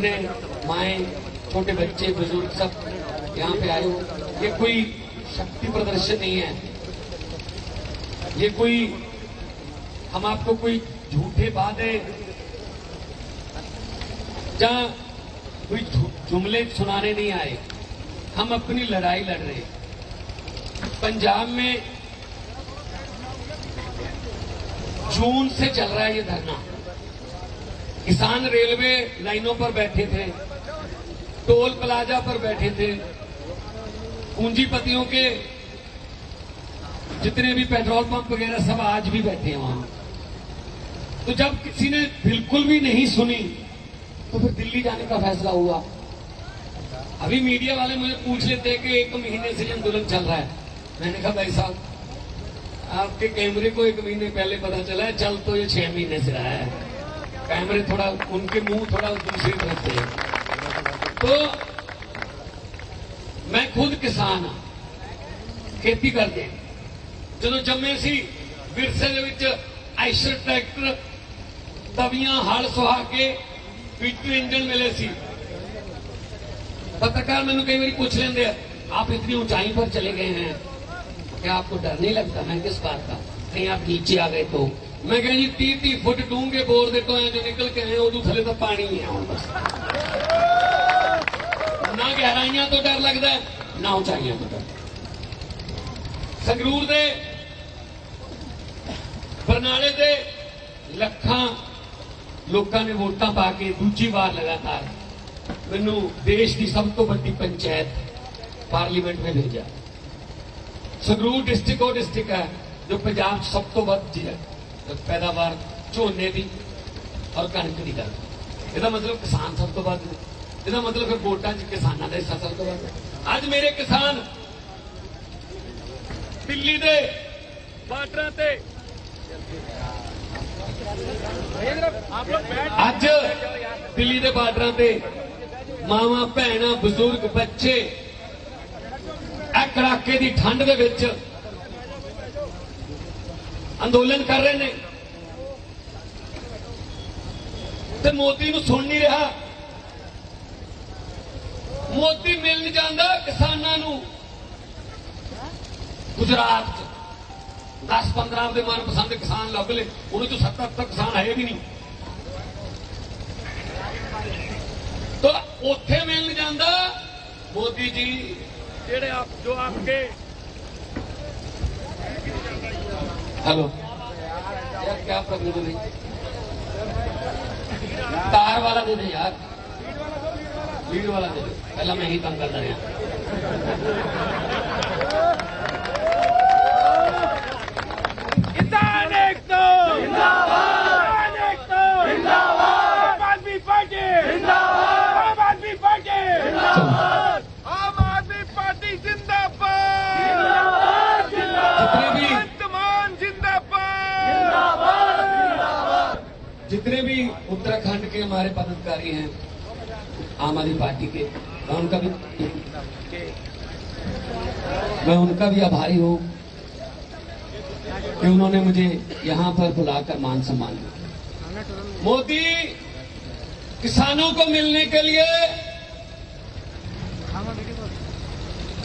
जितने माएँ, छोटे बच्चे, बुजुर्ग सब यहाँ पे आए हो, ये कोई शक्ति प्रदर्शन नहीं है, ये कोई हम आपको कोई झूठे वादे जहां कोई जुमले सुनाने नहीं आए। हम अपनी लड़ाई लड़ रहे हैं। पंजाब में जून से चल रहा है ये धरना। किसान रेलवे लाइनों पर बैठे थे, टोल प्लाजा पर बैठे थे, पूंजीपतियों के जितने भी पेट्रोल पंप वगैरह सब आज भी बैठे हैं वहां। तो जब किसी ने बिल्कुल भी नहीं सुनी तो फिर दिल्ली जाने का फैसला हुआ। अभी मीडिया वाले मुझे पूछ लेते हैं कि 1 महीने से आंदोलन चल रहा है। मैंने कहा भाई साहब, आपके कैमरे को 1 महीने पहले पता चला है, चल तो ये 6 महीने से रहा है। कैमरे थोड़ा, उनके मुंह थोड़ा दूसरी तरफ से। तो मैं खुद किसान हाँ, खेती करते हैं। जो जम्मे सी विरसे दे विच आइशर ट्रैक्टर, तवियां, हल सुहा के पीटू इंजन मिले सी। पत्रकार मैंने कई बार पूछ लेंगे, आप इतनी ऊंचाई पर चले गए हैं, क्या आपको डर नहीं लगता? मैं किस बात का? कहीं आप नीचे आ गए तो? मैं कह जी 30-30 फुट डूंगे बोर दे तो जो निकल के आए उदू थले तो पानी ही है। बस ना गहराइयां तो डर लगता है, ना ऊंचाइयां तो डर। संगरूर दे, बरनाले दे ਲੱਖਾਂ लोगों ने वोटां पा के दूजी बार लगातार मैनू देश की सब तो बड़ी पंचायत पार्लीमेंट में भेजा। संगरूर डिस्ट्रिक्ट वो डिस्ट्रिक्ट है जो पंजाब सब तो वध पैदावार झोने की और कणक की कर। इसका मतलब किसान सब तो वध, इसका मतलब फिर वोटां च किसानां दा हिस्सा सब तो वध। अज मेरे किसान दिल्ली दे बार्डरां ते अज दिल्ली के बार्डर से मावां, भैणां, बजुर्ग, बच्चे कड़ाके की ठंड के विच अंदोलन कर रहे हैं। तो मोदी नूं सुन नहीं रहा। मोदी मिल जाता किसानां नूं गुजरात 10-15 के मनपसंद किसान लभ ले, उन्हें तो 70 किसान है भी नहीं। तो उथे मिल जाता मोदी जी जेड़े आप जो आपके हेलो यार क्या प्रॉब्लम है? तार वाला दे दे यार, लीड वाला दे दे। पहला मैं ही काम करता रहा। जितने भी उत्तराखंड के हमारे पदाधिकारी हैं आम आदमी पार्टी के, मैं उनका भी आभारी हूं कि उन्होंने मुझे यहां पर बुलाकर मान सम्मान दिया। मोदी किसानों को मिलने के लिए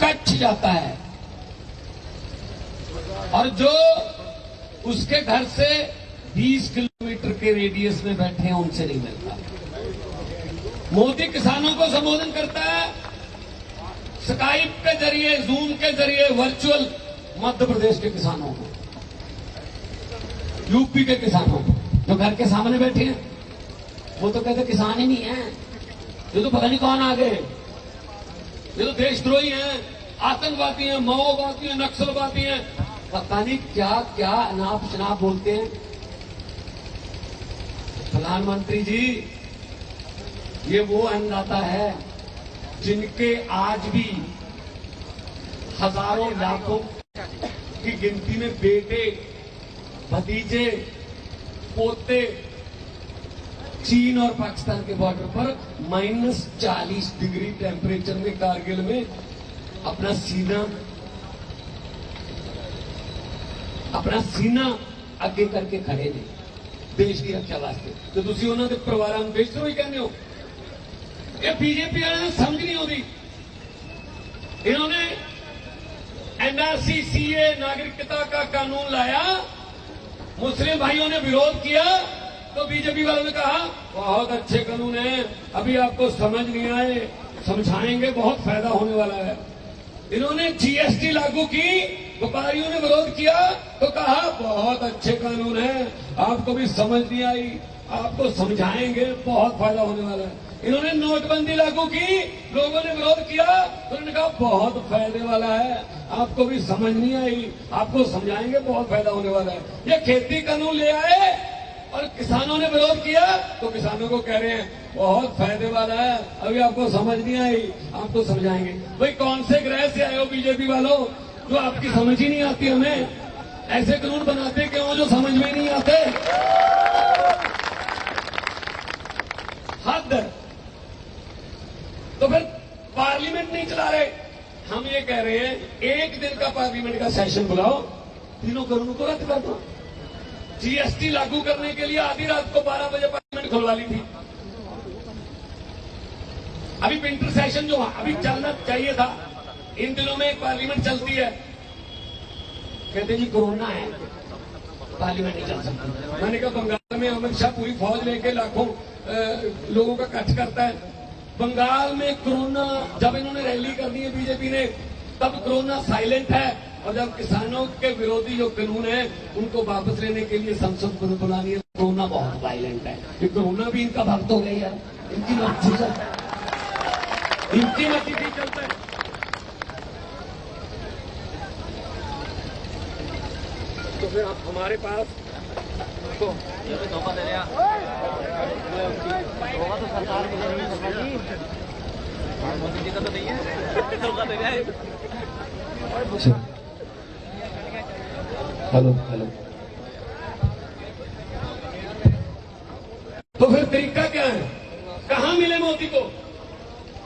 कच्छ जाता है और जो उसके घर से 20 किलोमीटर के रेडियस में बैठे हैं उनसे नहीं मिलता। मोदी किसानों को संबोधन करता है स्काइप के जरिए, जूम के जरिए, वर्चुअल मध्य प्रदेश के किसानों को, यूपी के किसानों को जो घर के सामने बैठे हैं। वो तो कहते किसान ही नहीं है, ये तो पता नहीं कौन आ गए, ये तो देशद्रोही हैं, आतंकवादी हैं, माओवादी हैं, नक्सलवादी हैं, पता नहीं क्या क्या अनाप शनाप बोलते हैं। प्रधानमंत्री जी, ये वो अन्नदाता है जिनके आज भी हजारों लाखों की गिनती में बेटे, भतीजे, पोते चीन और पाकिस्तान के बॉर्डर पर -40 डिग्री टेम्परेचर में कारगिल में अपना सीना अगे करके खड़े ने देश की रक्षा वास्ते। तो तुसी उन्होंने परिवारों में देशद्रोही कहने हो? ये बीजेपी वाले ने समझ नहीं होती। इन्होंने एनआरसी सीए नागरिकता का कानून लाया, मुस्लिम भाइयों ने विरोध किया तो बीजेपी वालों ने कहा बहुत अच्छे कानून है, अभी आपको समझ नहीं आए, समझाएंगे, बहुत फायदा होने वाला है। इन्होंने जीएसटी लागू की, व्यापारियों ने विरोध किया तो कहा बहुत अच्छे कानून है, आपको भी समझ नहीं आई, आपको समझाएंगे, बहुत फायदा होने वाला है। इन्होंने नोटबंदी लागू की, लोगों ने विरोध किया तो उन्होंने कहा बहुत फायदे वाला है, आपको भी समझ नहीं आई, आपको समझाएंगे, बहुत फायदा होने वाला है। ये खेती कानून ले आए और किसानों ने विरोध किया तो किसानों को कह रहे हैं बहुत फायदे वाला है, अभी आपको समझ नहीं आई, आपको समझाएंगे। भाई कौन से ग्रह से आए हो बीजेपी वालों, जो आपकी समझ ही नहीं आती? हमें ऐसे कानून बनाते क्यों जो समझ में नहीं आते? हद। तो फिर पार्लियामेंट नहीं चला रहे। हम ये कह रहे हैं एक दिन का पार्लियामेंट का सेशन बुलाओ, तीनों कानूनों को रद्द कर दो। जीएसटी लागू करने के लिए आधी रात को 12 बजे पार्लियामेंट खुलवा ली थी। अभी विंटर सेशन जो अभी चलना चाहिए था, इन दिनों में एक पार्लियामेंट चलती है, कहते जी कोरोना है, पार्लियामेंट नहीं चल सकती। मैंने कहा बंगाल में अमित शाह पूरी फौज लेके लाखों लोगों का कट करता है। बंगाल में कोरोना, जब इन्होंने रैली कर दी है बीजेपी ने, तब कोरोना साइलेंट है, और जब किसानों के विरोधी जो कानून है उनको वापस लेने के लिए संसद को बुलानी है, कोरोना बहुत वायलेंट है। ये कोरोना भी इनका भक्त हो गया यार, इनकी मर्जी चलता है, इनकी मर्जी भी चलता है। तो फिर आप हमारे पास तो धोखा दे रहा, धोखा तो सरकार को दे रही है, मोदी जी का तो नहीं है, धोखा दे रहा है। Hello hello. तो फिर तरीका क्या है? कहां मिले मोदी को?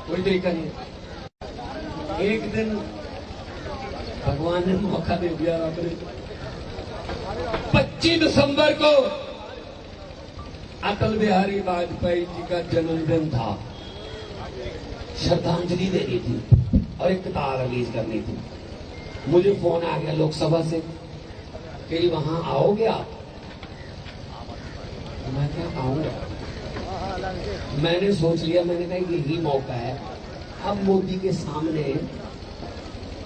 कोई तरीका नहीं है। एक दिन भगवान ने मौका दे दिया आपने। 25 दिसंबर को अटल बिहारी वाजपेयी जी का जन्मदिन था। श्रद्धांजलि देनी थी और एक किताब रिलीज करनी थी। मुझे फोन आ गया लोकसभा से कि वहां आओगे आप? मैं क्या आऊंगा? मैंने सोच लिया, मैंने कहा यही मौका है अब मोदी के सामने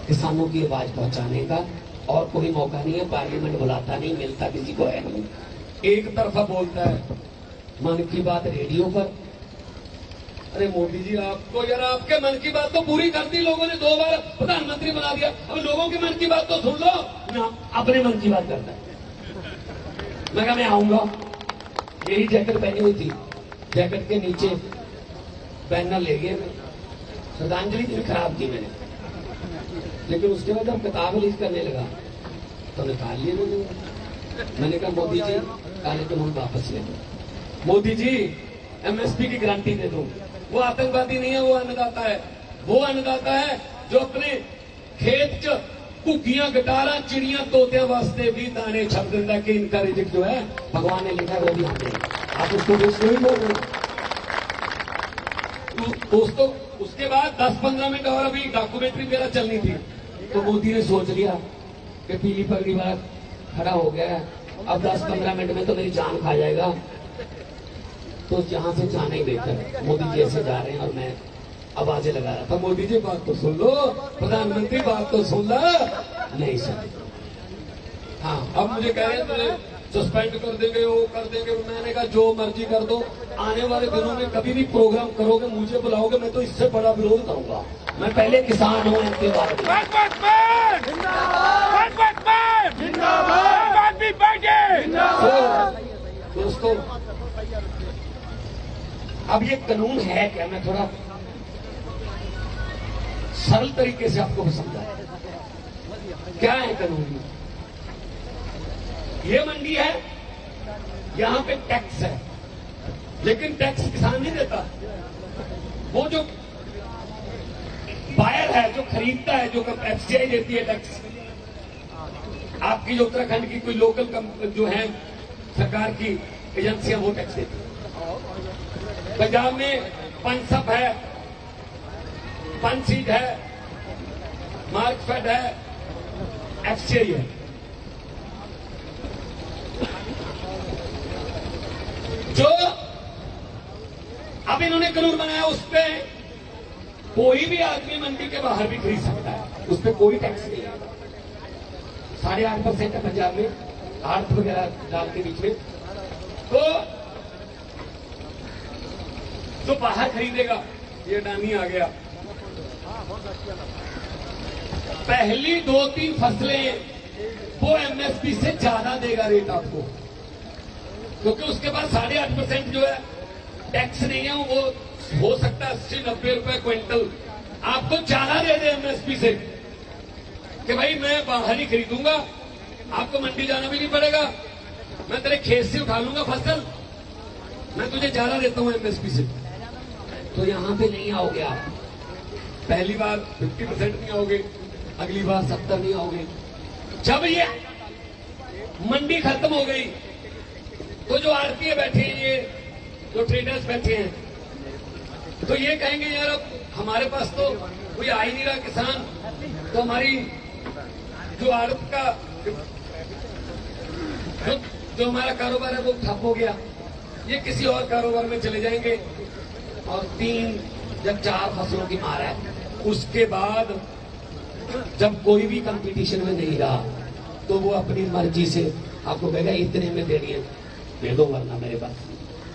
किसानों की आवाज पहुंचाने का, और कोई मौका नहीं है। पार्लियामेंट बुलाता नहीं, मिलता किसी को है नहीं, एक तरफा बोलता है मन की बात रेडियो पर। अरे मोदी जी, आपको यार आपके मन की बात तो पूरी कर दी लोगों ने, 2 बार प्रधानमंत्री बना दिया, अब लोगों के मन की बात तो सुन लो ना। अपने मन की बात करता है। मैं कहा मैं आऊंगा, यही जैकेट पहनी हुई थी, जैकेट के नीचे बैनर ले गए। श्रद्धांजलि भी खराब की मैंने, लेकिन उसके बाद जब किताब रिलीज करने लगा तो निकाल लिए मैंने कहा मोदी जी काले कानून वापस ले दो, मोदी जी एमएसपी की गारंटी दे दो। वो आतंकवादी नहीं है, वो अन्नदाता है। वो अन्नदाता है जो अपने खेत च घुग्गियां, गटारा, चिड़ियां, तोतियां वास्ते भी दाने छप देता कि इनका रिजिक जो है भगवान ने लिखा है वो भी हमने। आप उसको दोस्त नहीं बोल रहे दोस्तों। उसके बाद 10-15 मिनट और अभी डॉक्यूमेंट्री मेरा चलनी थी, तो मोदी ने सोच लिया कि पीली पगड़ी वाला खड़ा हो गया है, अब 10-15 मिनट में तो मेरी जान खा जाएगा, तो यहां से जाना ही बेहतर। मोदी जी ऐसे जा रहे हैं और मैं आवाजें लगा रहा था, मोदी जी बात तो सुन लो, प्रधानमंत्री बात तो सुन लो, नहीं सुन। हाँ, अब मुझे कह रहे हैं तुझे सस्पेंड कर देंगे, वो कर देंगे। मैंने कहा जो मर्जी कर दो, आने वाले दिनों में कभी भी प्रोग्राम करोगे, मुझे बुलाओगे, मैं तो इससे बड़ा विरोध करूंगा। मैं पहले किसान हूं, इनके बाद दोस्तों। अब ये कानून है क्या, मैं थोड़ा सरल तरीके से आपको समझाऊं। क्या है कानून? ये मंडी है, यहां पे टैक्स है, लेकिन टैक्स किसान नहीं देता। वो जो बायर है, जो खरीदता है, जो एफसीआई देती है टैक्स। आपकी जो उत्तराखंड की कोई लोकल जो है सरकार की एजेंसियां, वो टैक्स देती है। पंजाब में पंसप है, पंसीड है, मार्कफेड है, एफसीआई है। जो अब इन्होंने कानून बनाया उस पे कोई भी आदमी मंडी के बाहर भी खरीद सकता है, उस पर कोई टैक्स नहीं है। 8.5% है पंजाब में, आर्थ वगैरह डाल के बीच में। तो जो बाहर खरीदेगा, ये डानी आ गया, पहली 2-3 फसलें वो एमएसपी से ज्यादा देगा रेट आपको, क्योंकि उसके पास 8.5% जो है टैक्स नहीं है। वो हो सकता है 80-90 रुपए क्विंटल आपको ज्यादा दे दे एमएसपी से, कि भाई मैं बाहर ही खरीदूंगा, आपको मंडी जाना भी नहीं पड़ेगा, मैं तेरे खेत से उठा लूंगा फसल, मैं तुझे ज्यादा देता हूं एमएसपी से। तो यहां पे नहीं आओगे आप, पहली बार 50% नहीं आओगे, अगली बार 70 नहीं आओगे। जब ये मंडी खत्म हो गई तो जो आड़तीए बैठे हैं, ये जो ट्रेडर्स बैठे हैं, तो ये कहेंगे यार अब हमारे पास तो कोई आ ही नहीं रहा किसान, तो हमारी जो आड़त का जो हमारा कारोबार है वो ठप हो गया, ये किसी और कारोबार में चले जाएंगे। और 3 या 4 फसलों की मार है। उसके बाद जब कोई भी कंपटीशन में नहीं रहा तो वो अपनी मर्जी से आपको कहेगा इतने में देनी है, दे दो, वरना मेरे पास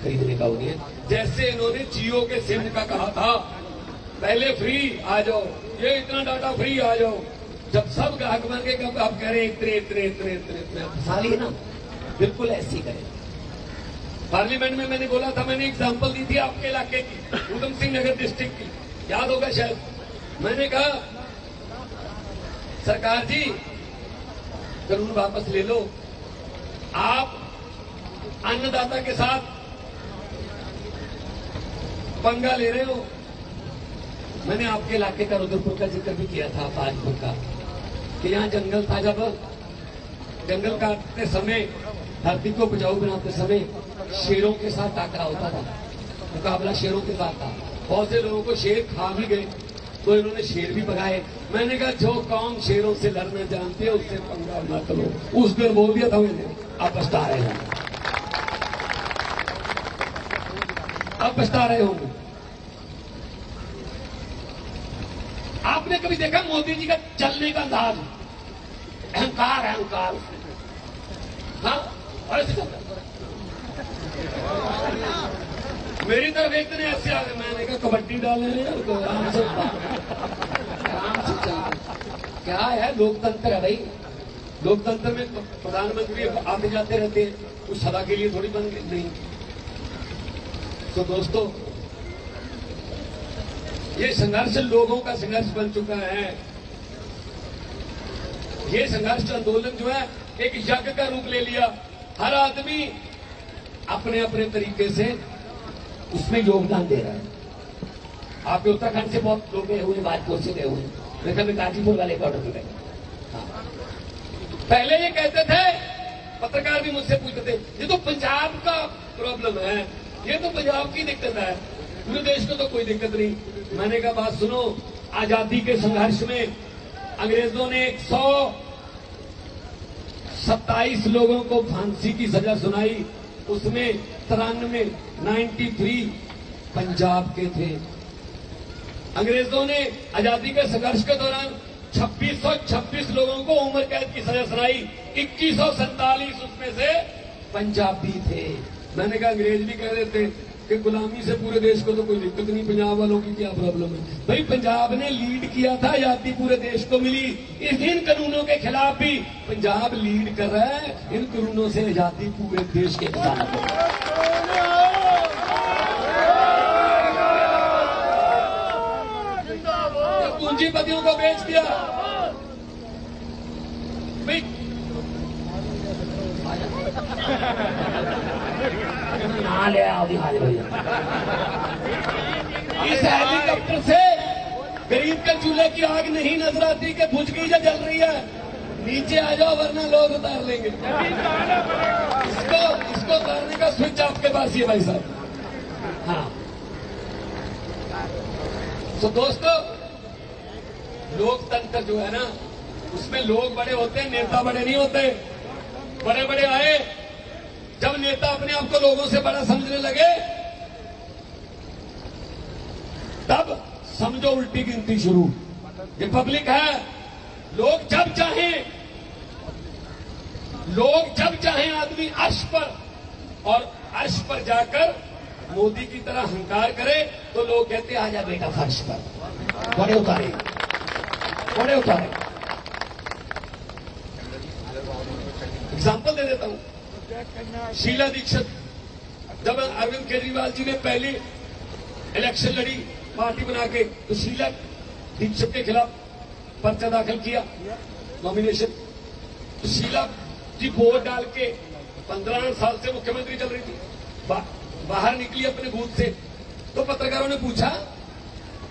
खरीदने का वो नहीं है। जैसे इन्होंने जियो के सिम का कहा था, पहले फ्री आ जाओ, ये इतना डाटा फ्री आ जाओ, जब सब ग्राहक बन के कब आप कह रहे हैं इतने इतने इतने इतने इतने, फंसा लिए ना। बिल्कुल ऐसी करें। पार्लियामेंट में मैंने बोला था, मैंने एग्जांपल दी थी आपके इलाके की, ऊधम सिंह नगर डिस्ट्रिक्ट की, याद होगा शायद। मैंने कहा सरकार जी कानून वापस ले लो, आप अन्नदाता के साथ पंगा ले रहे हो। मैंने आपके इलाके का रुद्रपुर का जिक्र भी किया था, ताजपुर का, कि यहाँ जंगल था, जब जंगल काटते समय, धरती को उपजाऊ बनाते समय शेरों के साथ टकरा होता था, मुकाबला शेरों के साथ था। बहुत से लोगों को शेर खा भी गए, तो इन्होंने शेर भी भगाए। मैंने कहा जो कौम शेरों से लड़ना जानते हैं उससे पंगा मत लो। उस दिन बोल दिया था मैंने, अब पछता रहे हैं, अब पछता रहे होंगे। आपने कभी देखा मोदी जी का चलने का अंदाज? अहंकार, अहंकार, हाँ, ऐसे चलता। मेरी तरफ एक दिन ऐसे आ गए, मैंने कहा कबड्डी डालने रहे, आराम से चल। क्या है, लोकतंत्र है भाई। लोकतंत्र में प्रधानमंत्री आते जाते रहते हैं, कुछ सदा के लिए थोड़ी बन गए नहीं। तो दोस्तों, ये संघर्ष लोगों का संघर्ष बन चुका है। ये संघर्ष आंदोलन जो है एक यज्ञ का रूप ले लिया। हर आदमी अपने अपने तरीके से उसमें योगदान दे रहा है। आपके उत्तराखंड से बहुत लोग गए हुए, बाजपुर से गए हुए, देखा मैं गाजीपुर वाले बॉर्डर पे गए। पहले ये कहते थे, पत्रकार भी मुझसे पूछते थे, ये तो पंजाब का प्रॉब्लम है, ये तो पंजाब की दिक्कत है, पूरे देश को तो कोई दिक्कत नहीं। मैंने कहा बात सुनो, आजादी के संघर्ष में अंग्रेजों ने 127 लोगों को फांसी की सजा सुनाई, उसमें 93 पंजाब के थे। अंग्रेजों ने आजादी के संघर्ष के दौरान 2626 लोगों को उम्र कैद की सजा सुनाई, 2147 उसमें से पंजाबी थे। मैंने कहा अंग्रेज भी कह रहे थे कि गुलामी से पूरे देश को तो कोई दिक्कत नहीं, पंजाब वालों की क्या प्रॉब्लम है। भाई पंजाब ने लीड किया था, आजादी पूरे देश को मिली। इन कानूनों के खिलाफ भी पंजाब लीड कर रहा है, इन कानूनों से आजादी पूरे देश के किसानों को। पूंजीपतियों को बेच दिया भाई। ना ले आओ दिखाई भैया, इस हेलीकॉप्टर से गरीब के चूल्हे की आग नहीं नजर आती कि बुझ गई या जल रही है। नीचे आ जाओ वरना लोग उतार लेंगे। इसको उतारने का स्विच आपके पास ही है भाई साहब। हाँ, तो दोस्तों, लोकतंत्र जो है ना, उसमें लोग बड़े होते हैं, नेता बड़े नहीं होते। बड़े बड़े आए, जब नेता अपने आप को लोगों से बड़ा समझने लगे, तब समझो उल्टी गिनती शुरू। रिपब्लिक है, लोग जब चाहें आदमी अर्श पर, और अर्श पर जाकर मोदी की तरह हंकार करे तो लोग कहते आजा बेटा फर्श पर, बड़े उतारे। एग्जाम्पल दे देता हूं। शीला दीक्षित, जब अरविंद केजरीवाल जी ने पहली इलेक्शन लड़ी पार्टी बना के, तो शीला दीक्षित के खिलाफ पर्चा दाखिल किया, नॉमिनेशन। तो शीला जी वोट डाल के 15 साल से मुख्यमंत्री चल रही थी, बाहर निकली अपने बूथ से, तो पत्रकारों ने पूछा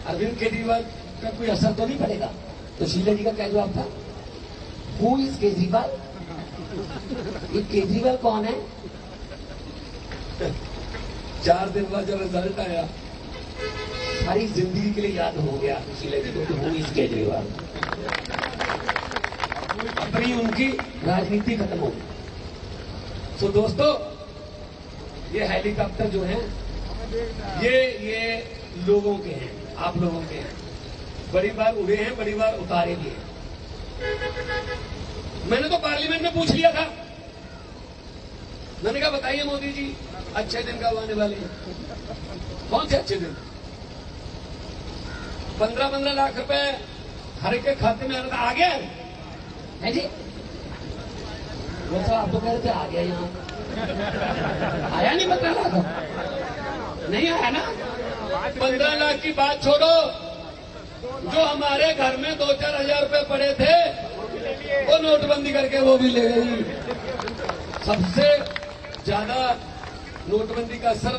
अरविंद केजरीवाल का कोई असर तो नहीं पड़ेगा? तो शीला जी का क्या जवाब था? Who is Kejriwal? ये केजरीवाल कौन है? 4 दिन बाद जब रिजल्ट आया, सारी जिंदगी के लिए याद हो गया शीला जी को, हु इज केजरीवाल। अपनी उनकी राजनीति खत्म हो गई। तो दोस्तों, ये हेलीकॉप्टर जो है, ये लोगों के हैं, आप लोगों के हैं। बड़ी बार उड़े हैं, बड़ी बार उतारे भी हैं। मैंने तो पार्लियामेंट में पूछ लिया था, मैंने कहा बताइए मोदी जी, अच्छे दिन कब आने वाले हैं? कौन से अच्छे दिन? 15-15 लाख रुपए हर एक के खाते में आ गया है जी। वो सब आप तो कह रहे थे आ गया, यहाँ आया नहीं 15 लाख, नहीं आया ना। 15 लाख की बात छोड़ो, जो हमारे घर में 2-4 हजार रुपए पड़े थे, वो नोटबंदी करके वो भी ले गई। सबसे ज्यादा नोटबंदी का असर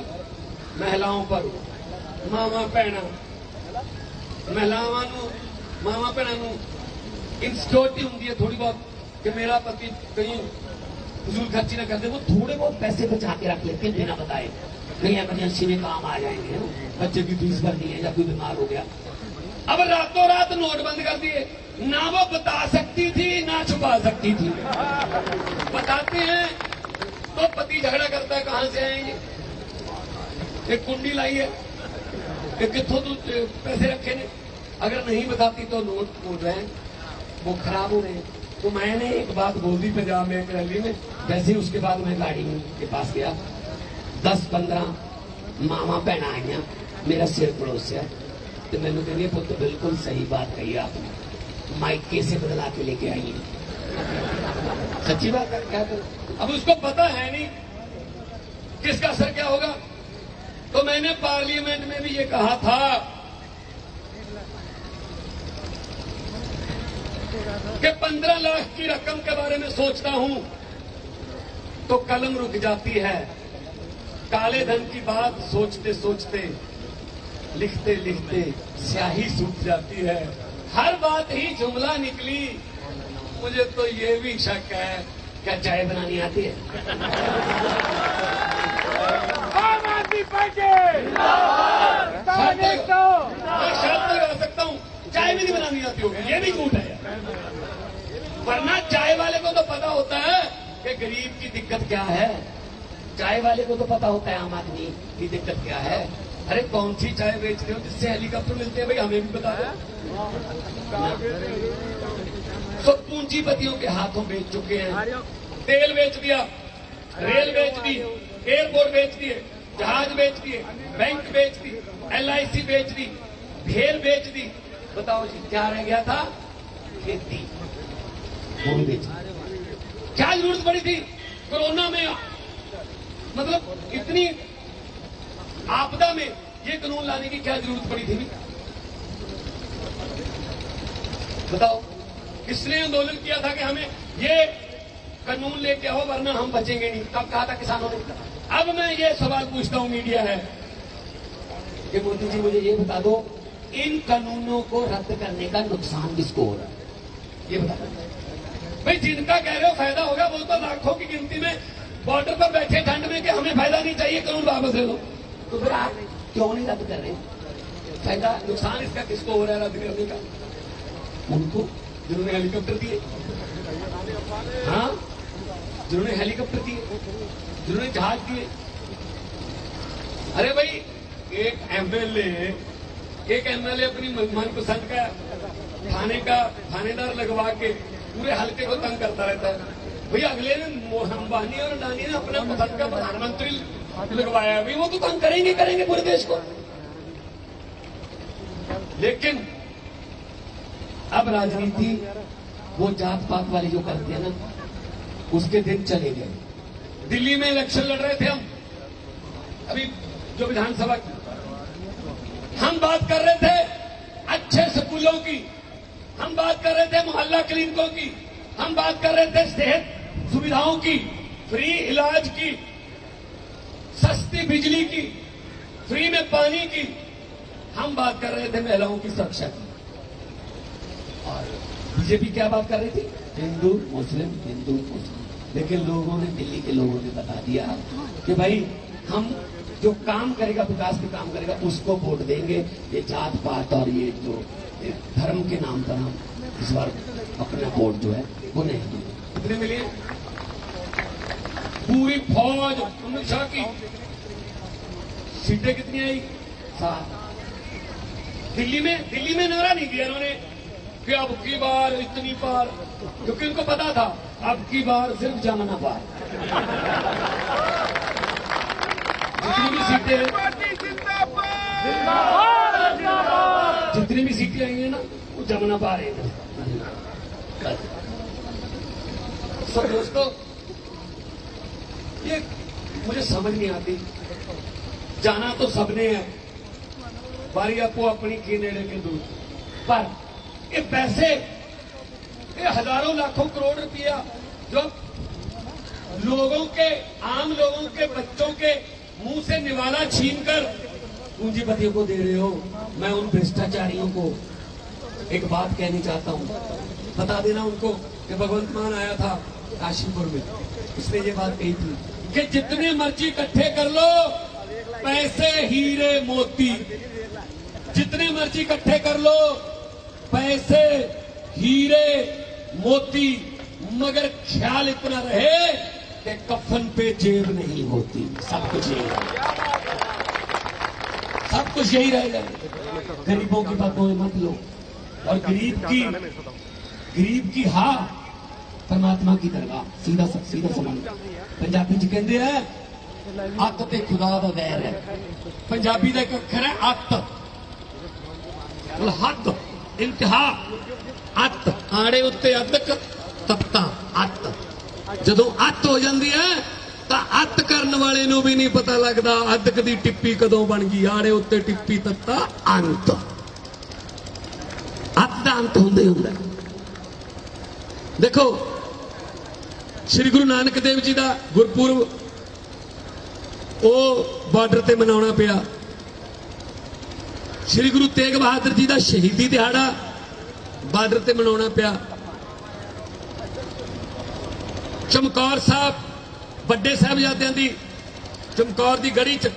महिलाओं पर, मामा भैणा, महिलावां नूं, मामा भैणा नूं इनसिक्योरिटी होंगी है थोड़ी बहुत कि मेरा पति कहीं फजूल खर्ची ना कर दे, वो थोड़े बहुत पैसे बचा के रख लेते हैं बिना बताए, कहीं इमरजेंसी में काम आ जाएंगे, बच्चे की फीस भरनी है या कोई बीमार हो गया। अब रातों रात नोट बंद कर दिए, ना वो बता सकती थी ना छुपा सकती थी। बताते हैं तो पति झगड़ा करता है, कहां से आएंगे, एक कुंडी लाई है, कितों पैसे रखे ने, अगर नहीं बताती तो नोट टूट रहे हैं, वो खराब हो रहे हैं। तो मैंने एक बात बोल दी पंजाब में एक रैली में, वैसे ही उसके बाद मैं गाड़ी के पास गया, 10-15 मामा भैन आई, मेरा सिर पड़ोसिया, तो मैंने कही पुत बिल्कुल सही बात कही आपने, माइके से बदला के लेके आई है। सच्ची बात है, क्या करूं? अब उसको पता है नहीं किसका असर क्या होगा। तो मैंने पार्लियामेंट में भी ये कहा था कि 15 लाख की रकम के बारे में सोचता हूं तो कलम रुक जाती है, काले धन की बात सोचते सोचते, लिखते लिखते स्याही सूख जाती है, हर बात ही जुमला निकली। मुझे तो ये भी शक है, क्या चाय बनानी आती है? आम आदमी पार्टी मैं शर्त लगा सकता हूं, चाय भी नहीं बनानी आती होगी, ये भी झूठ है। वरना चाय वाले को तो पता होता है कि गरीब की दिक्कत क्या है, चाय वाले को तो पता होता है आम आदमी की दिक्कत क्या है। अरे कौन सी चाय बेचते हो जिससे हेलीकॉप्टर मिलते हैं, भाई हमें भी बता दो। तो पूंजीपतियों के हाथों बेच चुके हैं, तेल बेच दिया, रेल बेच दी, एयरपोर्ट बेच दिए, जहाज बेच दिए, बैंक बेच दी, LIC बेच दी, भेल बेच दी। बताओ जी क्या रह गया था? खेती, वो भी बेच दी। क्या जरूरत पड़ी थी कोरोना में, मतलब इतनी आपदा में ये कानून लाने की क्या जरूरत पड़ी थी? बताओ, किसने आंदोलन किया था कि हमें ये कानून लेके आओ वरना हम बचेंगे नहीं? कब कहा था किसानों ने? अब मैं ये सवाल पूछता हूं, मीडिया है कि मोदी जी मुझे ये बता दो, इन कानूनों को रद्द करने का नुकसान किसको हो रहा है, ये बता दो भाई। जिनका कह रहे हो फायदा होगा, वो तो लाखों की गिनती में बॉर्डर पर बैठे ठंड में कि हमें फायदा नहीं चाहिए, कानून वापस ले लो। तो फिर आप क्यों नहीं रद्द कर रहे? फायदा नुकसान इसका किसको हो रहा है रद्द करने का? उनको जिन्होंने हेलीकॉप्टर दिए, हाँ, जिन्होंने हेलीकॉप्टर दिए, जिन्होंने जहाज दिए। अरे भाई एक एमएलए अपनी मनपसंद का थानेदार लगवा के पूरे हल्के को तंग करता रहता है। भैया अगले दिन अंबानी और अडानी ने अपना पसंद का प्रधानमंत्री लगवाया, भाई वो तो तंग करेंगे पूरे देश को। लेकिन अब राजनीति वो जात पात वाली जो करती है ना, उसके दिन चले गए। दिल्ली में इलेक्शन लड़ रहे थे हम, अभी जो विधानसभा की, हम बात कर रहे थे अच्छे स्कूलों की, हम बात कर रहे थे मोहल्ला क्लिनिकों की, हम बात कर रहे थे सेहत सुविधाओं की, फ्री इलाज की, सस्ती बिजली की, फ्री में पानी की, हम बात कर रहे थे महिलाओं की सुरक्षा की। और बीजेपी क्या बात कर रही थी? हिंदू मुस्लिम। लेकिन लोगों ने, दिल्ली के लोगों ने बता दिया कि भाई हम जो काम करेगा, विकास के काम करेगा, उसको वोट देंगे। ये जात पात और ये जो धर्म के नाम पर हम इस बार अपना वोट जो है वो नहीं देंगे। कितने मिले? पूरी फौज अमित शाह की। सीटें कितनी आई? 7। दिल्ली में नारा नहीं दिया इन्होंने कि अब की बार इतनी पार, क्योंकि उनको पता था अब की बार सिर्फ जमाना पार। जितनी भी सीटें, जितनी भी सीटें आई है ना, वो जमाना पार है। सब दोस्तों, ये मुझे समझ नहीं आती। जाना तो सबने है, बारी आपको अपनी की नेड़े के दूर, पर ये पैसे, ये हजारों लाखों करोड़ रुपया जो लोगों के, आम लोगों के, बच्चों के मुंह से निवाला छीनकर पूंजीपतियों को दे रहे हो। मैं उन भ्रष्टाचारियों को एक बात कहनी चाहता हूं, बता देना उनको कि भगवंत मान आया था काशीपुर में, उसने ये बात कही थी कि जितने मर्जी इकट्ठे कर लो पैसे हीरे मोती, जितने मर्जी इकट्ठे कर लो पैसे हीरे मोती, मगर ख्याल इतना रहे कि कफन पे जेब नहीं होती। सब कुछ यही रहेगा। गरीबों की बातों में मत लो, और गरीब की हा परमात्मा की दरगाह। सीधा समान पंजाबी च कहते हैं अत ते खुदा दा वैर है। पंजाबी का एक अखर है अत, हद, इंतहा। अत आड़े उत्ते अदक, तत्ता अत। जदों अत हो जाती है तो अत करने वाले नूं भी नहीं पता लगता अदक दी टिप्पी कदों बन गई। आड़े उत्ते टिप्पी, तत्ता अंत। अत दा अंत हुंदे हुंदा। देखो श्री गुरु नानक देव जी का गुरपुरब बार्डर ते मनाउणा पिया। श्री गुरु तेग बहादुर जी का शहीदी दिहाड़ा बार्डर ते मनाउणा पिया। चमकौर साहब ਵੱਡੇ ਸਾਹਿਬਜ਼ਾਦਿਆਂ ਦੀ ਚਮਕੌਰ ਦੀ ਗੜੀ ਚ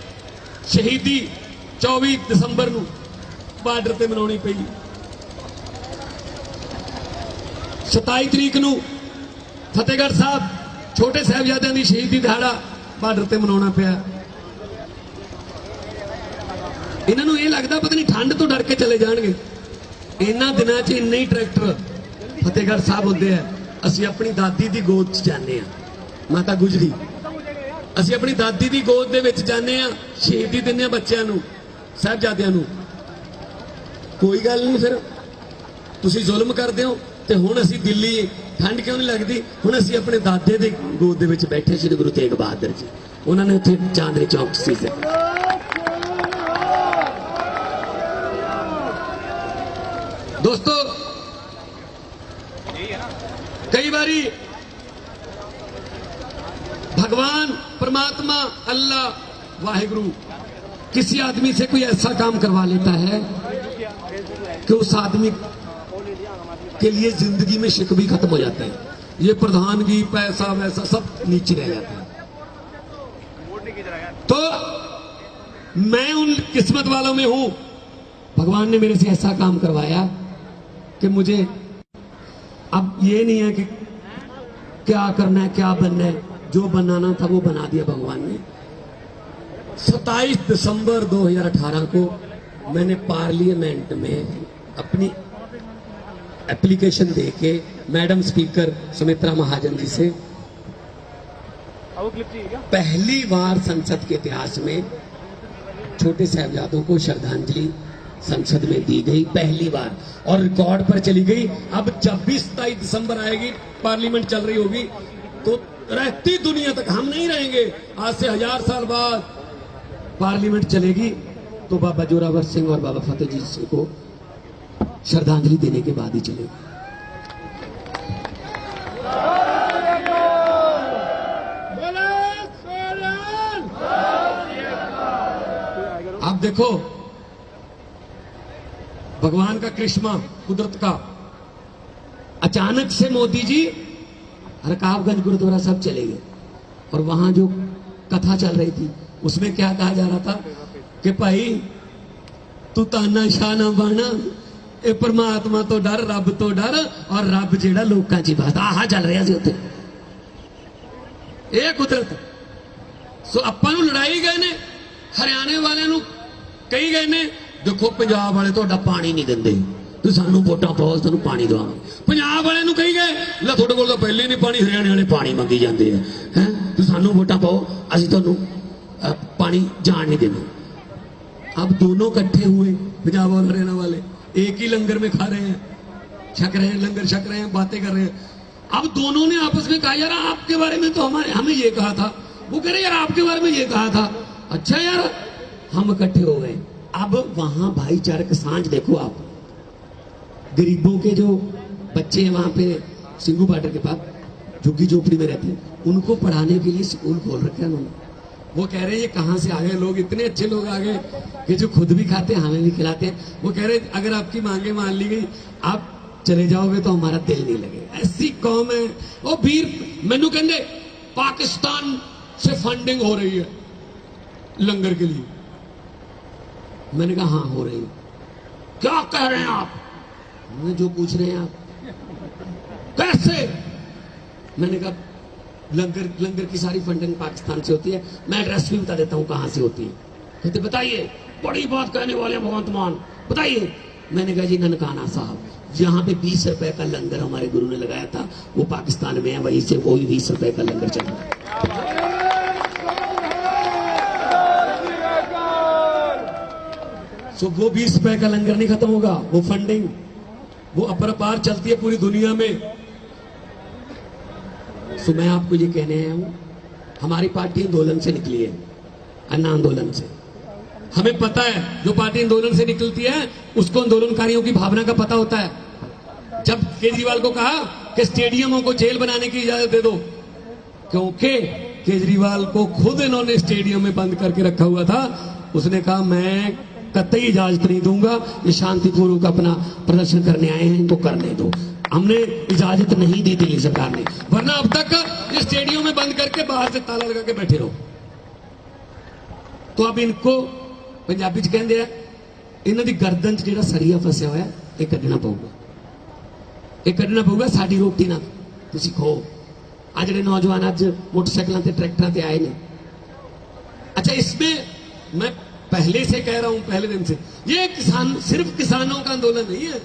ਸ਼ਹੀਦੀ 24 ਦਸੰਬਰ ਨੂੰ ਬਾਰਡਰ ਤੇ ਮਨਾਉਣੀ ਪਈ। 27 ਤਰੀਕ ਨੂੰ ਫਤਿਹਗੜ੍ਹ ਸਾਹਿਬ ਛੋਟੇ ਸਾਹਿਬਜ਼ਾਦਿਆਂ ਦੀ ਸ਼ਹੀਦੀ ਦਿਹਾੜਾ ਬਾਰਡਰ ਤੇ ਮਨਾਉਣਾ ਪਿਆ। ਇਹਨਾਂ ਨੂੰ ਇਹ ਲੱਗਦਾ ਪਤਾ ਨਹੀਂ ਠੰਡ ਤੋਂ ਡਰ ਕੇ ਚਲੇ ਜਾਣਗੇ। ਇਹਨਾਂ ਦਿਨਾਂ 'ਚ ਇੰਨੇ ਹੀ ਟਰੈਕਟਰ ਫਤਿਹਗੜ੍ਹ ਸਾਹਿਬ ਹੁੰਦੇ ਆ। ਅਸੀਂ ਆਪਣੀ ਦਾਦੀ ਦੀ ਗੋਦ 'ਚ ਜਾਂਦੇ ਆ, ਮਾਤਾ ਗੁਜਰੀ। ਅਸੀਂ ਆਪਣੀ ਦਾਦੀ ਦੀ ਗੋਦ ਦੇ ਵਿੱਚ ਜਾਂਦੇ ਆ, ਸ਼ਹੀਦੀ ਦਿੰਦੇ ਆ ਬੱਚਿਆਂ ਨੂੰ, ਸਾਹਿਬਜ਼ਾਦਿਆਂ ਨੂੰ। ਕੋਈ ਗੱਲ ਨਹੀਂ, ਫਿਰ ਤੁਸੀਂ ਜ਼ੁਲਮ ਕਰਦੇ ਹੋ ਤੇ ਹੁਣ ਅਸੀਂ ਦਿੱਲੀ, ਠੰਡ ਕਿਉਂ ਨਹੀਂ ਲੱਗਦੀ? ਹੁਣ ਅਸੀਂ ਆਪਣੇ ਦਾਦੇ ਦੇ ਗੋਦ ਦੇ ਵਿੱਚ ਬੈਠੇ ਸ਼੍ਰੀ ਗੁਰੂ ਤੇਗ ਬਹਾਦਰ ਜੀ। ਉਹਨਾਂ ਨੇ ਉੱਥੇ ਚਾਂਦਨੀ ਚੌਕ ਸੀ। दोस्तों कई बारी भगवान परमात्मा अल्लाह वाहिगुरु किसी आदमी से कोई ऐसा काम करवा लेता है कि उस आदमी के लिए जिंदगी में शिक भी खत्म हो जाते हैं। ये प्रधानगी, पैसा वैसा सब नीचे रह जाता है। तो मैं उन किस्मत वालों में हूं भगवान ने मेरे से ऐसा काम करवाया कि मुझे अब ये नहीं है कि क्या करना है क्या बनना है, जो बनाना था वो बना दिया भगवान ने। 27 दिसंबर 2018 को मैंने पार्लियामेंट में अपनी एप्लीकेशन देके मैडम स्पीकर सुमित्रा महाजन जी से पहली बार संसद के इतिहास में छोटे साहबजादों को श्रद्धांजलि संसद में दी गई, पहली बार, और रिकॉर्ड पर चली गई। अब जब भी 27 दिसंबर आएगी, पार्लियामेंट चल रही होगी, तो रहती दुनिया तक हम नहीं रहेंगे, आज से 1000 साल बाद पार्लियामेंट चलेगी तो बाबा जोरावर सिंह और बाबा फतेहजी सिंह को श्रद्धांजलि देने के बाद ही चलेगी। आप देखो भगवान का करिश्मा, कुदरत का, अचानक से मोदी जी रकाबगंज गुरुद्वारा साहब चले गए और वहां जो कथा चल रही थी उसमें क्या कहा जा रहा था कि भाई तू ताना शाना बाना, ए परमात्मा तो डर, रब तो डर, और रब जेड़ा लोकां च बसदा, आह चल रहा सी उत्थे। ਇਹ ਕੁਦਰਤ। ਸੋ ਆਪਾਂ ਨੂੰ ਲੜਾਈ ਗਏ ਨੇ, ਹਰਿਆਣੇ ਵਾਲਿਆਂ ਨੂੰ ਕਹੀ ਗਏ ਨੇ ਦੇਖੋ ਪੰਜਾਬ ਵਾਲੇ ਤੁਹਾਡਾ ਪਾਣੀ ਨਹੀਂ ਦਿੰਦੇ, ਤੁਸੀਂ ਸਾਨੂੰ ਵੋਟਾਂ ਪਾਓ ਤੁਹਾਨੂੰ ਪਾਣੀ ਦਵਾਵਾਂਗੇ। ਪੰਜਾਬ ਵਾਲਿਆਂ ਨੂੰ ਕਹੀ ਗਏ ਲੈ ਤੁਹਾਡੇ ਕੋਲ ਤਾਂ ਪਹਿਲੇ ਨਹੀਂ ਪਾਣੀ, ਹਰਿਆਣੇ ਵਾਲੇ ਪਾਣੀ ਮੰਗੀ ਜਾਂਦੇ ਆ, ਹੈ ਤੁਸੀਂ ਸਾਨੂੰ ਵੋਟਾਂ ਪਾਓ ਅਸੀਂ ਤੁਹਾਨੂੰ पानी जान नहीं देना। अब दोनों इकट्ठे हुए, पंजाब और हरियाणा वाले एक ही लंगर में खा रहे हैं, छक रहे हैं, लंगर छक रहे हैं, बातें कर रहे हैं। अब दोनों ने आपस में कहा यार आपके बारे में तो हमें ये कहा था, वो कह रहे यार आपके बारे में ये कहा था, अच्छा यार हम इकट्ठे हो गए। अब वहां भाईचारक सांझ देखो आप, गरीबों के जो बच्चे हैं वहां पे सिंगू बॉर्डर के पास झुग्गी झोपड़ी में रहते हैं, उनको पढ़ाने के लिए स्कूल खोल रखे हैं उन्होंने। वो कह रहे हैं ये कहां से आ गए लोग, इतने अच्छे लोग आ गए कि जो खुद भी खाते हैं हमें भी खिलाते हैं। वो कह रहे अगर आपकी मांगे मान ली गई आप चले जाओगे तो हमारा दिल नहीं लगेगा। ऐसी कौम है वो वीर। मैनू कहते पाकिस्तान से फंडिंग हो रही है लंगर के लिए, मैंने कहा हाँ हो रही है। क्या कह रहे हैं आप? जो पूछ रहे हैं आप कैसे? मैंने कहा लंगर की सारी फंडिंग पाकिस्तान से होती है, मैं एड्रेस भी बता देता हूं कहां से होती है। कहते बताइए, बड़ी बात कहने वाले भगवंत मान, बताइए। मैंने कहा जी ननकाना साहब, जहां पे 20 रुपए का लंगर हमारे गुरु ने लगाया था वो पाकिस्तान में है, वहीं से वही 20 रुपए का लंगर चल रहा है। सो वो 20 रुपए का लंगर नहीं खत्म होगा, वो फंडिंग वो अपरपार चलती है पूरी दुनिया में। तो मैं आपको ये कहने आया हूं, हमारी पार्टी आंदोलन से निकली है, अन्ना आंदोलन से। हमें पता है जो पार्टी आंदोलन से निकलती है उसको आंदोलनकारियों की भावना का पता होता है। जब केजरीवाल को कहा कि स्टेडियमों को जेल बनाने की इजाजत दे दो, क्योंकि केजरीवाल को खुद इन्होंने स्टेडियम में बंद करके रखा हुआ था, उसने कहा मैं कतई इजाजत नहीं दूंगा, ये शांतिपूर्वक अपना प्रदर्शन करने आए हैं, इनको करने दो। हमने इजाजत नहीं दी दिल्ली सरकार ने, वरना अब तक ये स्टेडियम में बंद करके बाहर से ताला लगा के बैठे रहो। तो अब इनको पंजाबी च कहंदे आ इन्हां दी गर्दन च जिहड़ा सरिया फसिया होया ये कढना पऊगा, ये कढना पऊगा। साडी रोटी ना तुसीं खो। आ जिहड़े नौजवान अज मोटरसाइकिलों ते ट्रैक्टरों ते आए ने, अच्छा इसमें मैं पहले से कह रहा हूं, पहले दिन से, ये किसान सिर्फ किसानों का आंदोलन नहीं है,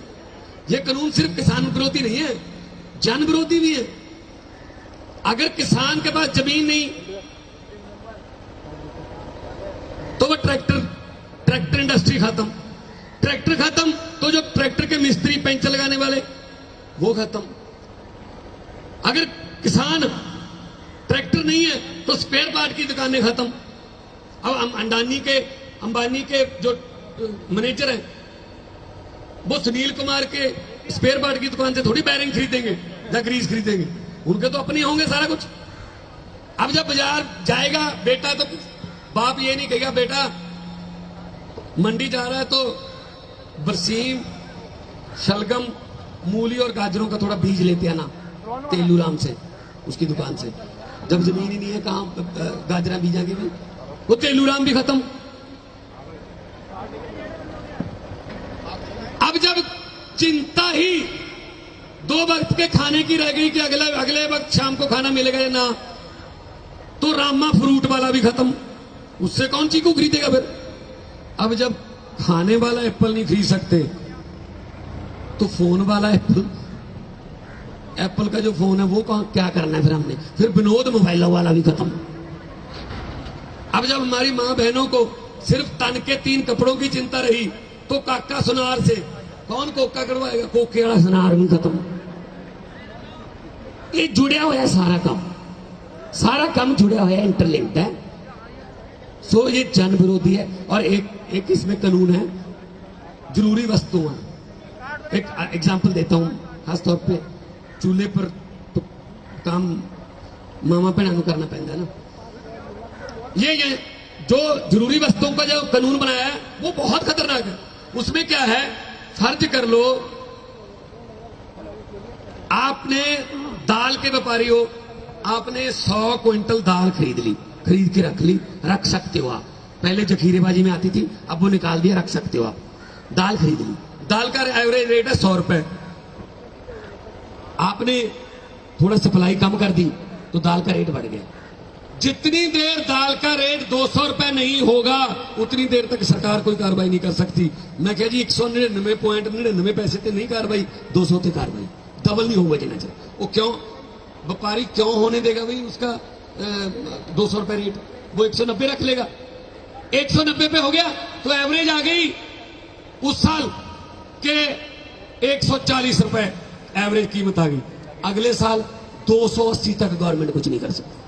ये कानून सिर्फ किसान विरोधी नहीं है, जन विरोधी भी है। अगर किसान के पास जमीन नहीं तो वह ट्रैक्टर इंडस्ट्री खत्म, ट्रैक्टर खत्म तो जो ट्रैक्टर के मिस्त्री पेंचर लगाने वाले वो खत्म। अगर किसान ट्रैक्टर नहीं है तो स्पेयर पार्ट की दुकानें खत्म। अब अंबानी के जो मैनेजर हैं वो सुनील कुमार के स्पेयर पार्ट की दुकान से थोड़ी बैरिंग खरीदेंगे या ग्रीस खरीदेंगे, उनके तो अपने होंगे सारा कुछ। अब जब बाजार जाएगा बेटा तो बाप ये नहीं कहेगा बेटा मंडी जा रहा है तो बरसीम, शलगम, मूली और गाजरों का थोड़ा बीज लेते आना तेलूराम से, उसकी दुकान से। जब जमीन ही नहीं है कहां गाजरा बीजाएंगे भी, वो तेलूराम भी खत्म। चिंता ही 2 वक्त के खाने की रह गई कि अगले अगले वक्त शाम को खाना मिलेगा या ना, तो रामा फ्रूट वाला भी खत्म, उससे कौन चीकू खरीदेगा फिर। अब जब खाने वाला एप्पल नहीं खरीद सकते तो फोन वाला एप्पल का जो फोन है वो क्या करना है फिर हमने, फिर विनोद मोबाइल वाला भी खत्म। अब जब हमारी मां बहनों को सिर्फ तन के 3 कपड़ों की चिंता रही तो काका सुनार से कौन कोका करवाएगा, कोके वाला सुनार भी खत्म। ये जुड़िया हुआ है सारा काम जुड़िया हुआ है, इंटरलिंक्ड है। सो ये जन विरोधी है। और एक इसमें कानून है जरूरी वस्तुओं। एक एग्जांपल देता हूं, खासतौर पे चूल्हे पर तो काम मामा भैन को करना पैदा ना। ये जो जरूरी वस्तुओं का जो कानून बनाया है वो बहुत खतरनाक है। उसमें क्या है, फर्ज कर लो आपने दाल के व्यापारी हो, आपने 100 क्विंटल दाल खरीद के रख सकते हो आप। पहले जखीरेबाजी में आती थी, अब वो निकाल दिया, रख सकते हो आप। दाल खरीद ली, दाल का एवरेज रेट है 100 रुपए। आपने थोड़ा सप्लाई कम कर दी तो दाल का रेट बढ़ गया। जितनी देर दाल का रेट 200 रुपए नहीं होगा उतनी देर तक सरकार कोई कार्रवाई नहीं कर सकती। मैं कह जी 199.99 पैसे से नहीं कार्रवाई, 200 से कार्रवाई, डबल नहीं होगा जितना चाहिए। वो क्यों, व्यापारी क्यों होने देगा भाई उसका 200 रुपए रेट, वो 190 रख लेगा। 190 पे हो गया तो एवरेज आ गई उस साल के 140 रुपए एवरेज कीमत आ गई। अगले साल 280 तक गवर्नमेंट कुछ नहीं कर सकती।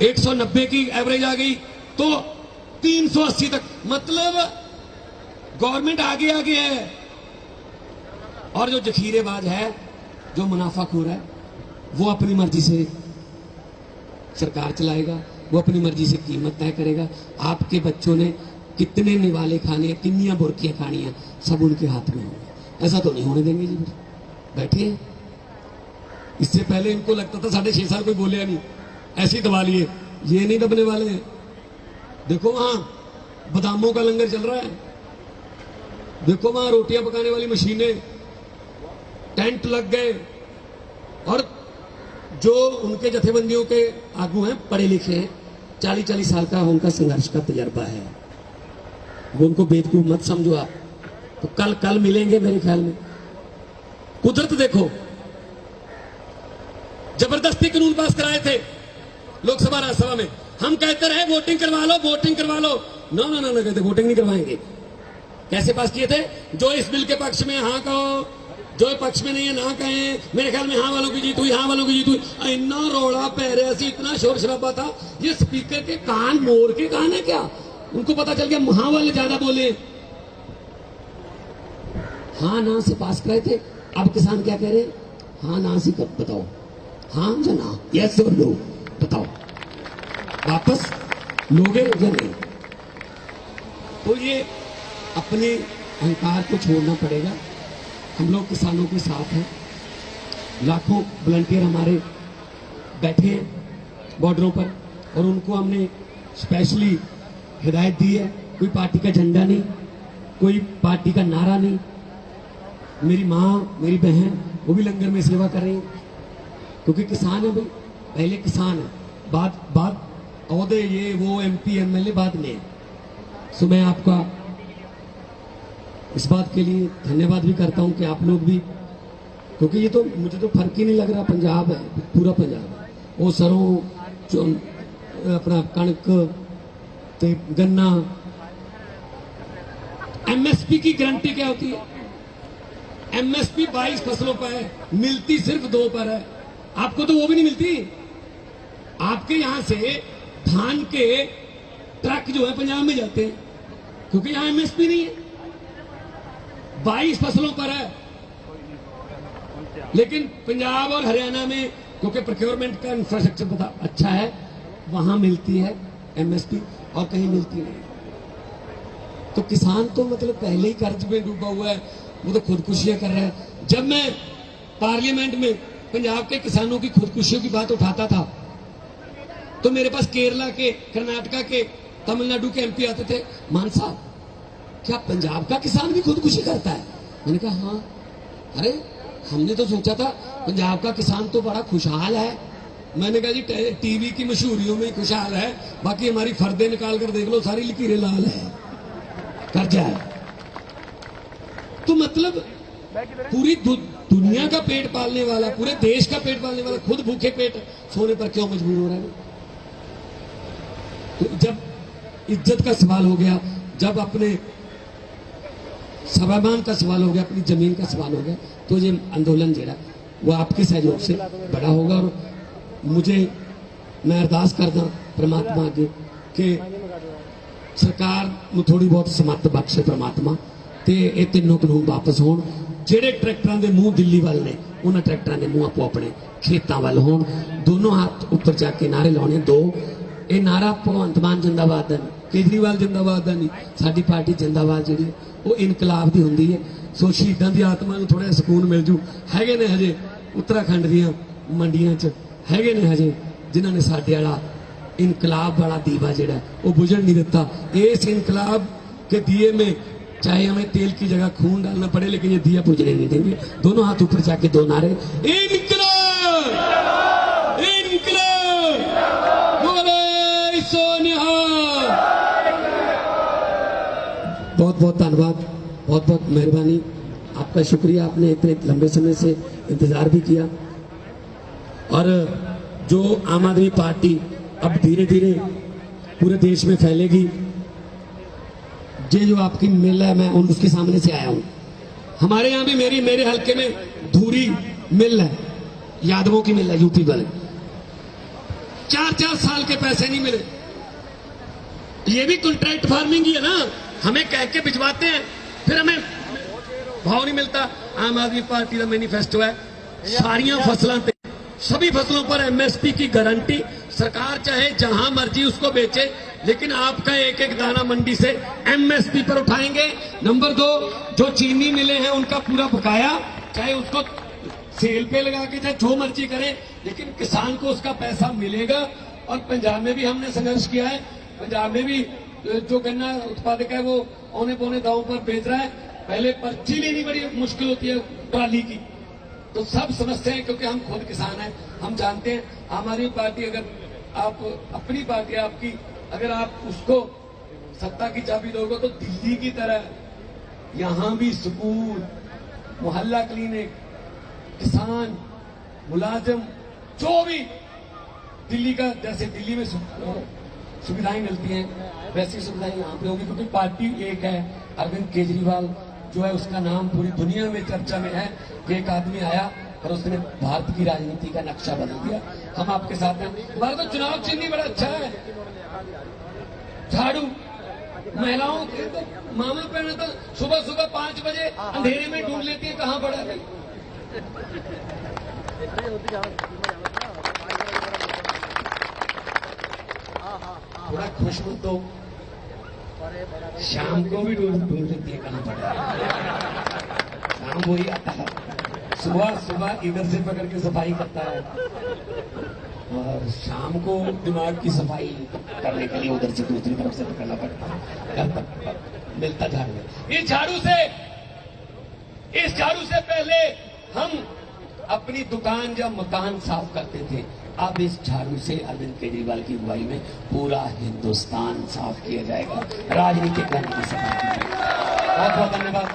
190 की एवरेज आ गई तो 380 तक, मतलब गवर्नमेंट आगे है। और जो जखीरेबाज है, जो मुनाफाखोर है, वो अपनी मर्जी से सरकार चलाएगा, वो अपनी मर्जी से कीमत तय करेगा। आपके बच्चों ने कितने निवाले खाने, कितनी बुर्कियां खानी है, सब उनके हाथ में होंगे। ऐसा तो नहीं होने देंगे जी। बैठे हैं, इससे पहले इनको लगता था 6.5 साल कोई बोले नहीं, ऐसे ही दबा लिए। ये नहीं दबने वाले हैं। देखो वहां बादामों का लंगर चल रहा है, देखो वहां रोटियां पकाने वाली मशीनें, टेंट लग गए। और जो उनके जथेबंदियों के आगू हैं, पढ़े लिखे हैं, 40-40 साल का उनका संघर्ष का तजर्बा है। वो उनको बेवकूफ मत समझो आप। तो कल मिलेंगे मेरे ख्याल में। कुदरत देखो, जबरदस्ती कानून पास कराए थे लोकसभा राज्यसभा में। हम कहते रहे वोटिंग करवा लो। ना कहते वोटिंग नहीं करवाएंगे। कैसे पास किए थे, जो इस बिल के पक्ष में हाँ कहो, जो पक्ष में नहीं है ना कहें। मेरे ख्याल में हाँ वालों की जीत हुई, इतना रौला पै रहा सी, इतना शोर शराबा था। ये स्पीकर के कान मोर के कान है क्या, उनको पता चल गया हाँ वाले ज्यादा बोले। हाँ ना से पास कराए थे। अब किसान क्या कह रहे हैं, हाँ ना से कब बताओ, हाँ या ना, यस और नो बताओ, वापस लोगे या नहीं। तो ये अपने अहंकार को छोड़ना पड़ेगा। हम लोग किसानों के साथ हैं, लाखों वॉलंटियर हमारे बैठे हैं बॉर्डरों पर, और उनको हमने स्पेशली हिदायत दी है, कोई पार्टी का झंडा नहीं, कोई पार्टी का नारा नहीं। मेरी माँ, मेरी बहन, वो भी लंगर में सेवा कर रही है, क्योंकि किसान है भाई, पहले किसान है, बात औहदे ये वो MP MLA बाद में है। सो मैं आपका इस बात के लिए धन्यवाद भी करता हूं कि आप लोग भी, क्योंकि ये तो मुझे तो फर्क ही नहीं लग रहा, पंजाब है, पूरा पंजाब है। वो सरों, अपना कणक, गन्ना। MSP की गारंटी क्या होती है? MSP 22 फसलों पर है, मिलती सिर्फ 2 पर है। आपको तो वो भी नहीं मिलती। आपके यहां से धान के ट्रक जो है पंजाब में जाते हैं, क्योंकि यहां MSP नहीं है। 22 फसलों पर है, लेकिन पंजाब और हरियाणा में क्योंकि प्रोक्योरमेंट का इंफ्रास्ट्रक्चर बहुत अच्छा है, वहां मिलती है MSP और कहीं मिलती नहीं। तो किसान तो मतलब पहले ही कर्ज में डूबा हुआ है, वो तो खुदकुशियां कर रहा है। जब मैं पार्लियामेंट में पंजाब के किसानों की खुदकुशियों की बात उठाता था, तो मेरे पास केरला के, कर्नाटका के, तमिलनाडु के MP आते थे। मान साहब, क्या पंजाब का किसान भी खुदकुशी करता है? मैंने कहा हाँ, अरे हमने तो सोचा था पंजाब का किसान तो बड़ा खुशहाल है। मैंने कहा जी टीवी की मशहूरियों में ही खुशहाल है, बाकी हमारी फर्दे निकाल कर देख लो, सारी लकीरें लाल है, कर्जा है। तो मतलब पूरी दुनिया का पेट पालने वाला, पूरे देश का पेट पालने वाला, खुद भूखे पेट सोने पर क्यों मजबूर हो रहा है? तो जब इज्जत का सवाल हो गया, जब अपने स्वाभिमान का सवाल हो गया, अपनी जमीन का सवाल हो गया, तो ये आंदोलन जरा वो आपके सहयोग से बड़ा होगा। और मुझे मैं अरदास करदा परमात्मा अगे कि सरकार ਨੂੰ थोड़ी बहुत समर्थ बख्शे परमात्मा, ਤੇ ਇਹ ਤਿੰਨੋਂ ਕਾਨੂੰਨ ਵਾਪਸ ਹੋਣ। ਜਿਹੜੇ ਟਰੈਕਟਰਾਂ ਦੇ ਮੂੰਹ ਦਿੱਲੀ ਵੱਲ ਨੇ ਉਹਨਾਂ ਟਰੈਕਟਰਾਂ ਦੇ ਮੂੰਹ ਆਪੋ ਆਪਣੇ ਖੇਤਾਂ ਵੱਲ ਹੋਣ। ਦੋਨੋਂ ਹੱਥ ਉੱਪਰ ਜਾ ਕੇ ਨਾਰੇ ਲਾਉਣੇ। ਦੋ ਇਹ ਨਾਰਾ ਭਗਵੰਤ ਮਾਨ ਜਿੰਦਾਬਾਦ ਦਾ ਨਹੀਂ, ਕੇਜਰੀਵਾਲ ਜਿੰਦਾਬਾਦ ਦਾ ਨਹੀਂ, ਸਾਡੀ ਪਾਰਟੀ ਜਿੰਦਾਬਾਦ ਜਿਹੜੀ ਉਹ ਇਨਕਲਾਬ ਦੀ ਹੁੰਦੀ ਹੈ। ਸੋ ਸ਼ਹੀਦਾਂ ਦੀ ਆਤਮਾ ਨੂੰ ਥੋੜਾ ਸਕੂਨ ਮਿਲ ਜੂ। ਹੈਗੇ ਨੇ ਹਜੇ ਉੱਤਰਾਖੰਡ ਦੀਆਂ ਮੰਡੀਆਂ 'ਚ ਹੈਗੇ ਨੇ ਹਜੇ ਜਿਨ੍ਹਾਂ ਨੇ ਸਾਡੇ ਵਾਲਾ इनकलाब वाला दीवा जड़ा वो बुझन नहीं देता। इस इनकलाब के दिए में चाहे हमें तेल की जगह खून डालना पड़े, लेकिन ये दिया बुझने नहीं देंगे। दोनों हाथ ऊपर जाके दो नारे, इनकलाब इनकलाब बोले सो निहाल। बहुत बहुत धन्यवाद, बहुत बहुत मेहरबानी, आपका शुक्रिया। आपने इतने लंबे समय से इंतजार भी किया। और जो आम आदमी पार्टी अब धीरे धीरे पूरे देश में फैलेगी, ये जो आपकी मिल है, मैं उसके सामने से आया हूं। हमारे यहाँ भी मेरे हलके में धूरी मिल है, यादवों की मिल है, यूपी वाले 4-4 साल के पैसे नहीं मिले। ये भी कॉन्ट्रैक्ट फार्मिंग ही है ना, हमें कह के भिजवाते हैं, फिर हमें भाव नहीं मिलता। आम आदमी पार्टी का मैनिफेस्टो है, सारियां फसलों पे, सभी फसलों पर एमएसपी की गारंटी। सरकार चाहे जहां मर्जी उसको बेचे, लेकिन आपका एक एक दाना मंडी से एमएसपी पर उठाएंगे। नंबर 2, जो चीनी मिले हैं उनका पूरा बकाया, चाहे उसको सेल पे लगा के चाहे जो मर्जी करें, लेकिन किसान को उसका पैसा मिलेगा। और पंजाब में भी हमने संघर्ष किया है। पंजाब में भी जो गन्ना उत्पादक है वो औने पौने दावों पर बेच रहा है। पहले पर्ची लेनी बड़ी मुश्किल होती है ट्राली की, तो सब समझते हैं, क्योंकि हम खुद किसान हैं, हम जानते हैं। हमारी पार्टी, अगर आप अपनी पार्टी आपकी, अगर आप उसको सत्ता की चाबी दोगे तो दिल्ली की तरह यहां भी स्कूल, मोहल्ला क्लिनिक, किसान, मुलाजिम, जो भी दिल्ली का, जैसे दिल्ली में सुविधाएं मिलती हैं वैसी सुविधाएं यहां पे होगी, क्योंकि पार्टी एक है। अरविंद केजरीवाल जो है उसका नाम पूरी दुनिया में चर्चा में है कि एक आदमी आया और उसने भारत की राजनीति का नक्शा बदल दिया। हम आपके साथ हैं। हमारा तो चुनाव चिन्ह बड़ा अच्छा है, झाड़ू। महिलाओं के तो मामा पहना तो सुबह सुबह 5 बजे अंधेरे में ढूंढ लेती है कहां पड़ा है। थोड़ा खुश हो तो शाम को भी ढूंढ लेती है कहां पड़ा है। शाम वही आता है, सुबह इधर से पकड़ के सफाई करता है, और शाम को दिमाग की सफाई करने के लिए उधर से दूसरी तरफ से पकड़ना पड़ता है। मिलता झाड़ू। इस झाड़ू से पहले हम अपनी दुकान या मकान साफ करते थे, अब इस झाड़ू से अरविंद केजरीवाल की अगुवाई में पूरा हिंदुस्तान साफ किया जाएगा, राजनीतिक दल की सफाई की जाएगी। बहुत बहुत धन्यवाद।